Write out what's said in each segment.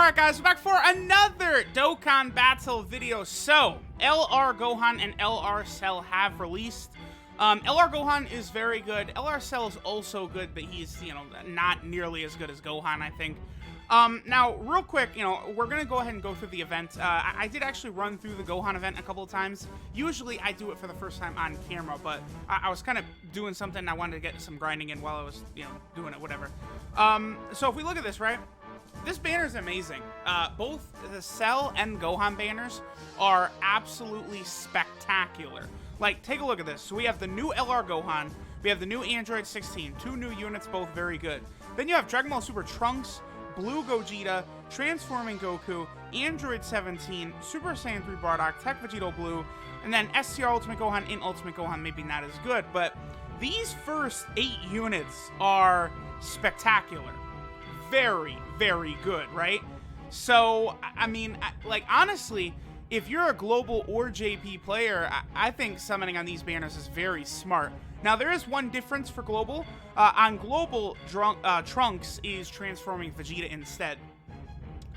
Alright guys, we're back for another Dokkan battle video. So, LR Gohan and LR Cell have released. LR Gohan is very good. LR Cell is also good, but he's, not nearly as good as Gohan, I think. Now, real quick, we're going to go ahead and go through the event. I did actually run through the Gohan event a couple of times. Usually, I do it for the first time on camera, but I was kind of doing something, and I wanted to get some grinding in while I was, doing it, whatever. So if we look at this, right? This banner is amazing. Both the Cell and Gohan banners are absolutely spectacular. Like, take a look at this. So we have the new LR Gohan. We have the new Android 16. Two new units, both very good. Then you have Dragon Ball Super Trunks, Blue Gogeta, Transforming Goku, Android 17, Super Saiyan 3 Bardock, Tech Vegito Blue, and then STR Ultimate Gohan in Ultimate Gohan, maybe not as good, but these first 8 units are spectacular. Very, very good, right? So, I mean, like, honestly, if you're a global or JP player, I think summoning on these banners is very smart. Now, there is one difference for global. On global, Trunks is transforming Vegeta instead.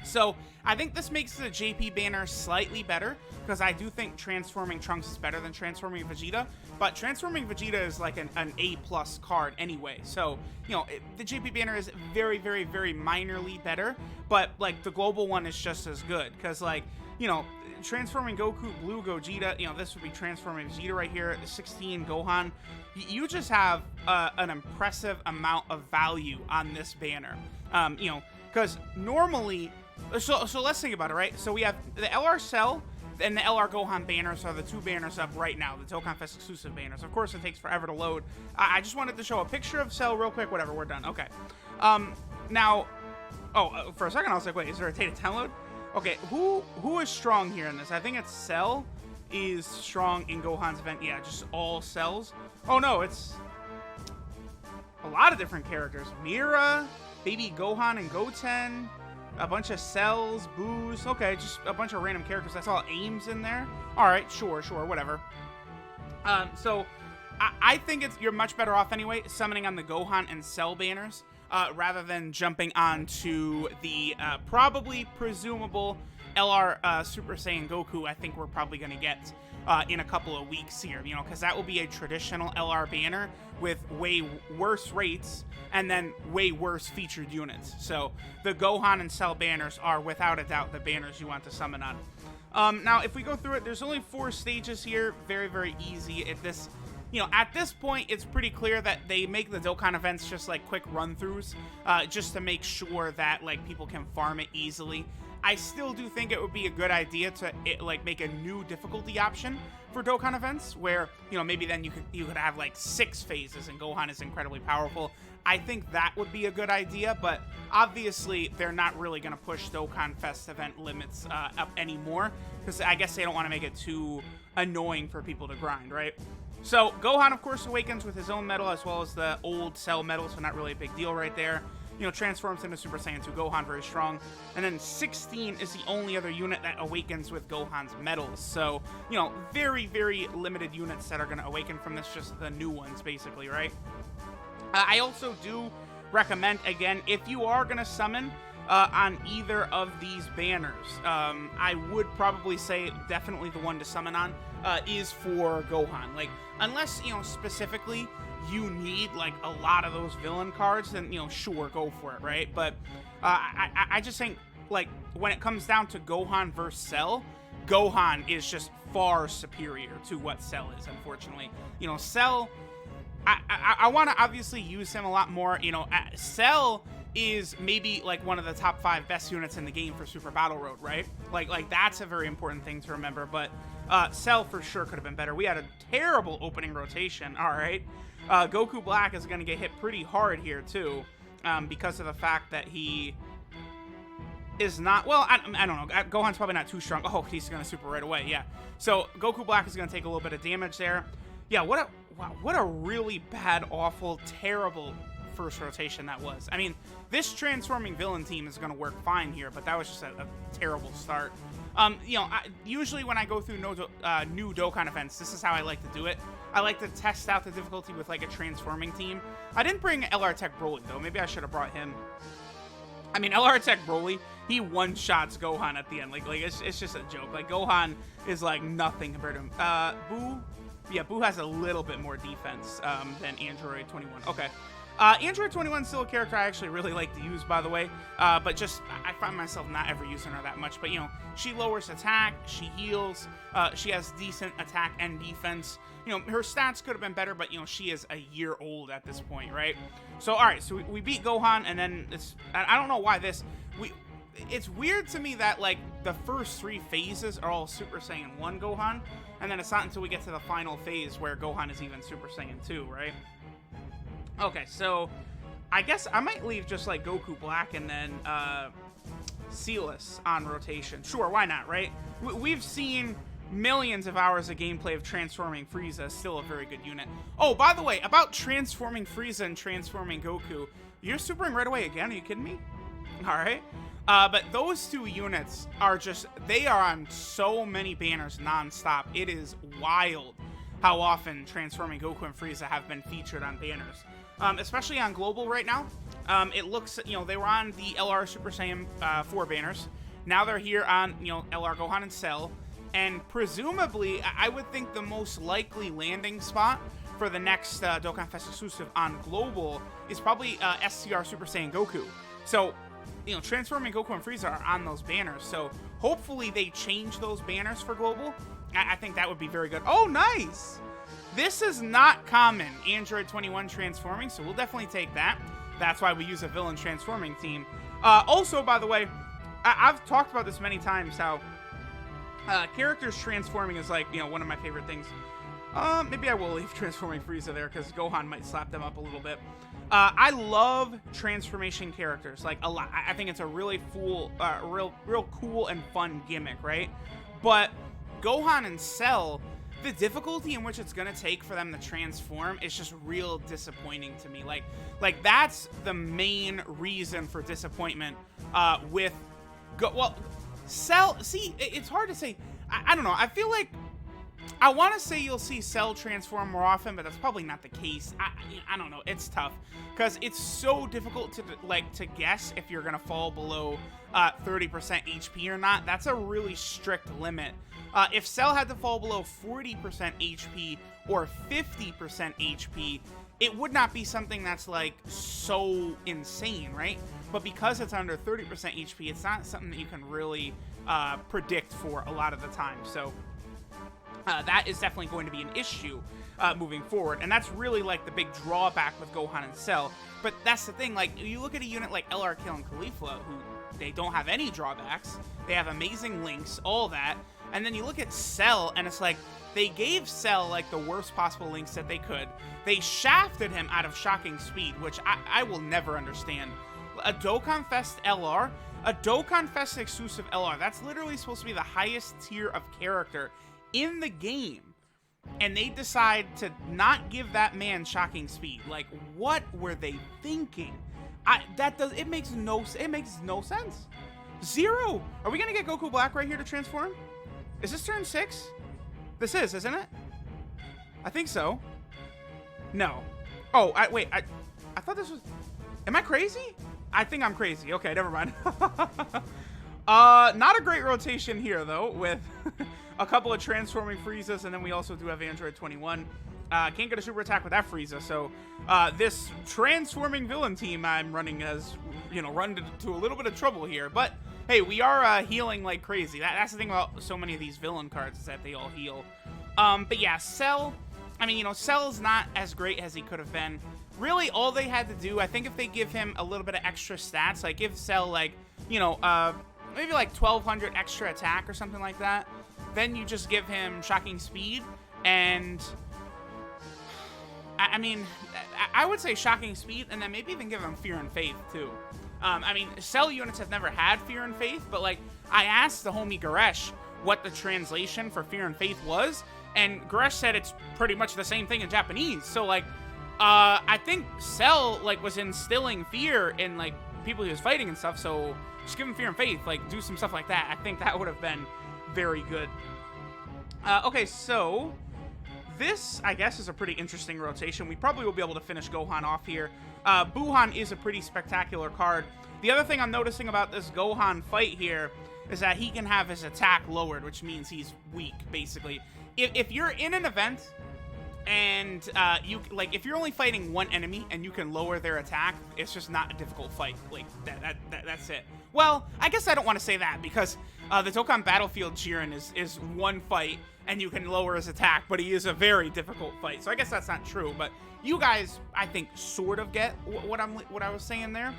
So, I think this makes the JP banner slightly better, because I do think transforming Trunks is better than transforming Vegeta, but transforming Vegeta is like an A+ card anyway, so, the JP banner is very, very, very minorly better, but, like, the global one is just as good, because, like, transforming Goku, Blue Gogeta, this would be transforming Vegeta right here, 16 Gohan, you just have an impressive amount of value on this banner, because normally, so let's think about it, right? So we have the LR Cell and the LR Gohan banners are the two banners up right now, the Dokkan Fest exclusive banners. Of course, it takes forever to load. I just wanted to show a picture of Cell real quick. Whatever, we're done. Okay. Now, for a second I was like, wait, is there a data download? Okay, who is strong here in this? I think it's Cell is strong in Gohan's event. Yeah, just all Cells. Oh no, it's a lot of different characters. Mira, Baby Gohan and Goten. A bunch of Cells, Boos. Okay, just a bunch of random characters. I saw Ames in there. All right, sure, whatever. So I think you're much better off anyway summoning on the Gohan and Cell banners rather than jumping onto the probably presumable LR Super Saiyan Goku. I think we're probably going to get in a couple of weeks here, because that will be a traditional LR banner with way worse rates and then way worse featured units. So the Gohan and Cell banners are without a doubt the banners you want to summon on. Now, if we go through it, there's only 4 stages here. Very, very easy. At this point, it's pretty clear that they make the Dokkan events just like quick run-throughs, just to make sure that like people can farm it easily. I still do think it would be a good idea to make a new difficulty option for Dokkan events, where maybe then you could have like 6 phases and Gohan is incredibly powerful. I think that would be a good idea, but obviously they're not really going to push Dokkan Fest event limits up anymore, because I guess they don't want to make it too annoying for people to grind, right? So Gohan, of course, awakens with his own medal as well as the old Cell medal, so not really a big deal right there. Transforms into Super Saiyan 2 Gohan, very strong. And then 16 is the only other unit that awakens with Gohan's medals. So, very, very limited units that are going to awaken from this, just the new ones, basically, right? I also do recommend, again, if you are going to summon on either of these banners, I would probably say definitely the one to summon on is for Gohan. Like, unless, specifically you need like a lot of those villain cards, then sure, go for it, right? But I just think, like, when it comes down to Gohan versus Cell, Gohan is just far superior to what Cell is, unfortunately. Cell, I want to obviously use him a lot more. Cell is maybe like one of the top 5 best units in the game for Super Battle Road, right? Like that's a very important thing to remember. But Cell for sure could have been better. We had a terrible opening rotation. All right. Goku Black is going to get hit pretty hard here, too, because of the fact that he is not... Well, I don't know. Gohan's probably not too strong. Oh, he's going to super right away, yeah. So, Goku Black is going to take a little bit of damage there. Yeah, what a really bad, awful, terrible first rotation that was. I mean, this transforming villain team is going to work fine here, but that was just a terrible start. Usually when I go through new Dokkan events, this is how I like to do it. I like to test out the difficulty with like a transforming team. I didn't bring LR Tech Broly though. Maybe I should have brought him. I mean, LR Tech Broly, he one-shots Gohan at the end. Like it's just a joke. Like, Gohan is, like, nothing compared to him. Boo? Yeah, Boo has a little bit more defense than Android 21. Okay. Android 21 is still a character I actually really like to use, by the way. But just, I find myself not ever using her that much. But, you know, she lowers attack, she heals, she has decent attack and defense. You know, her stats could have been better, but, you know, she is a year old at this point, right? So, all right, so we beat Gohan, and then I don't know why it's weird to me that, like, the first 3 phases are all Super Saiyan 1 Gohan, and then it's not until we get to the final phase where Gohan is even Super Saiyan 2, right? Okay, so I guess I might leave just, like, Goku Black and then Sealess on rotation. Sure, why not, right? We've seen millions of hours of gameplay of transforming Frieza. Still a very good unit. Oh, by the way, about transforming Frieza and transforming Goku, you're supering right away again? Are you kidding me? All right. But those 2 units are just, they are on so many banners nonstop. It is wild how often transforming Goku and Frieza have been featured on banners. Especially on Global right now. It looks, you know, they were on the LR Super Saiyan 4 banners. Now they're here on, you know, LR Gohan and Cell. And presumably, I would think the most likely landing spot for the next Dokkan Fest exclusive on Global is probably STR Super Saiyan Goku. So, you know, transforming Goku and Frieza are on those banners. So hopefully they change those banners for Global. I think that would be very good. Oh, nice! This is not common, Android 21 transforming, so we'll definitely take that. That's why we use a villain transforming team. Also, by the way, I've talked about this many times, how characters transforming is, like, you know, one of my favorite things. Maybe I will leave transforming Frieza there, because Gohan might slap them up a little bit. I love transformation characters, like, a lot. I think it's a really real cool and fun gimmick, right? But Gohan and Cell, the difficulty in which it's gonna take for them to transform is just real disappointing to me. Like that's the main reason for disappointment with Cell. See, it's hard to say. I don't know. I feel like I want to say you'll see Cell transform more often, but that's probably not the case. I don't know. It's tough because it's so difficult to guess if you're gonna fall below 30% HP or not. That's a really strict limit. If Cell had to fall below 40% HP or 50% HP, it would not be something that's, like, so insane, right? But because it's under 30% HP, it's not something that you can really predict for a lot of the time. So that is definitely going to be an issue moving forward. And that's really, like, the big drawback with Gohan and Cell. But that's the thing, like, you look at a unit like LR Kill and Caulifla, who they don't have any drawbacks. They have amazing links, all that. And then you look at Cell, and it's like, they gave Cell, like, the worst possible links that they could. They shafted him out of Shocking Speed, which I will never understand. A Dokkan Fest LR, a Dokkan Fest exclusive LR, that's literally supposed to be the highest tier of character in the game. And they decide to not give that man Shocking Speed. Like, what were they thinking? It makes no sense. Zero. Are we gonna get Goku Black right here to transform? Is this turn 6? This is, isn't it? I think so. No. Oh, wait. I thought this was... Am I crazy? I think I'm crazy. Okay, never mind. Not a great rotation here, though, with a couple of transforming Friezas, and then we also do have Android 21. Can't get a super attack with that Frieza, so this transforming villain team I'm running has, you know, run into a little bit of trouble here. But hey, we are healing like crazy. That's the thing about so many of these villain cards, is that they all heal. But yeah, Cell, I mean, you know, Cell's not as great as he could have been. Really, all they had to do, I think if they give him a little bit of extra stats, like give Cell, like, you know, maybe like 1200 extra attack or something like that, then you just give him Shocking Speed, and I mean, I would say Shocking Speed, and then maybe even give him Fear and Faith, too. I mean, Cell units have never had Fear and Faith, but, like, I asked the homie Goresh what the translation for Fear and Faith was, and Goresh said it's pretty much the same thing in Japanese. So, like, I think Cell, like, was instilling fear in, like, people he was fighting and stuff, so just give him Fear and Faith, like, do some stuff like that. I think that would have been very good. Okay, so this, I guess, is a pretty interesting rotation. We probably will be able to finish Gohan off here. Buhan is a pretty spectacular card. The other thing I'm noticing about this Gohan fight here is that he can have his attack lowered, which means he's weak, basically. If you're in an event and if you're only fighting one enemy and you can lower their attack, it's just not a difficult fight. Like that's it. Well, I guess I don't want to say that, because the Dokkan Battlefield Jiren is one fight and you can lower his attack, but he is a very difficult fight. So I guess that's not true, but you guys, I think, sort of get what I was saying there.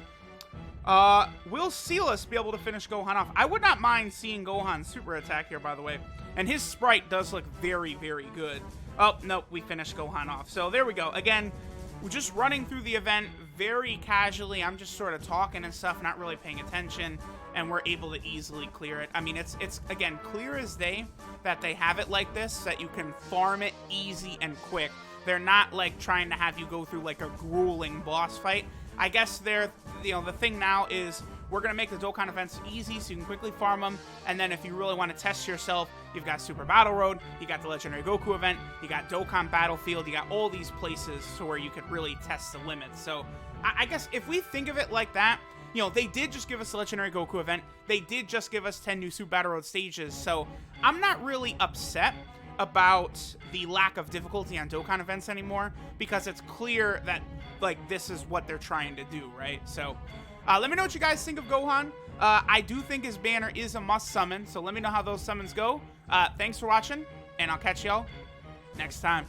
Will Silas be able to finish Gohan off? I would not mind seeing Gohan's super attack here, by the way. And his sprite does look very, very good. Oh, no, we finished Gohan off. So there we go. Again, we're just running through the event very casually. I'm just sort of talking and stuff, not really paying attention, and we're able to easily clear it. I mean, it's again, clear as day that they have it like this, that you can farm it easy and quick. They're not, like, trying to have you go through, like, a grueling boss fight. I guess they're, the thing now is we're going to make the Dokkan events easy so you can quickly farm them. And then if you really want to test yourself, you've got Super Battle Road, you got the Legendary Goku event, you got Dokkan Battlefield, you got all these places so where you could really test the limits. So I guess if we think of it like that, they did just give us the Legendary Goku event. They did just give us 10 new Super Battle Road stages. So I'm not really upset about the lack of difficulty on Dokkan events anymore, because it's clear that, like, this is what they're trying to do, right? So let me know what you guys think of Gohan. I do think his banner is a must summon, so let me know how those summons go. Thanks for watching, and I'll catch y'all next time.